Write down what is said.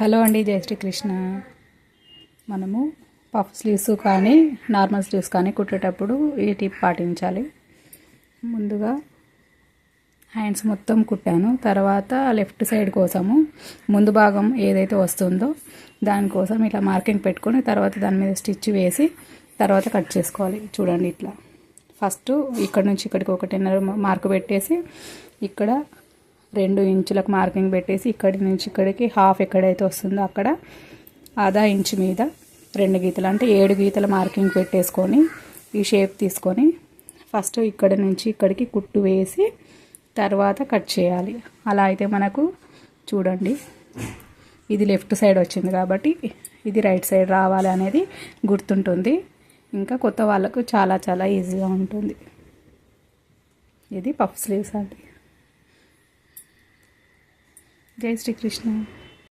Hello అండి, జై శ్రీకృష్ణ. మనము పఫ్ స్లీవ్స్ కానీ నార్మల్ స్లీవ్స్ కానీ కుట్టేటప్పుడు ఈ టిప్ పాటించాలి. ముందుగా హ్యాండ్స్ మొత్తం కుట్టాను. తర్వాత లెఫ్ట్ సైడ్ కోసము ముందు భాగం ఏదైతే వస్తుందో దానికోసం ఇట్లా మార్కింగ్ పెట్టుకొని తర్వాత దాని మీద స్టిచ్ వేసి తర్వాత కట్ చేసుకోవాలి. చూడండి, ఇట్లా ఫస్ట్ ఇక్కడ నుంచి ఇక్కడికి 1.5 మార్కు పెట్టేసి ఇక్కడ 2 ఇంచులకు మార్కింగ్ పెట్టేసి ఇక్కడి నుంచి ఇక్కడికి హాఫ్ ఎక్కడైతే వస్తుందో అక్కడ ½ ఇంచు మీద 2 గీతలు అంటే 7 గీతల మార్కింగ్ పెట్టేసుకొని ఈ షేప్ తీసుకొని ఫస్ట్ ఇక్కడి నుంచి ఇక్కడికి కుట్టు వేసి తర్వాత కట్ చేయాలి. అలా అయితే మనకు చూడండి, ఇది లెఫ్ట్ సైడ్ వచ్చింది కాబట్టి ఇది రైట్ సైడ్ రావాలి అనేది గుర్తుంటుంది. ఇంకా కొత్త వాళ్ళకు చాలా చాలా ఈజీగా ఉంటుంది. ఇది పఫ్ స్లీవ్స్ అండి. జై శ్రీకృష్ణ.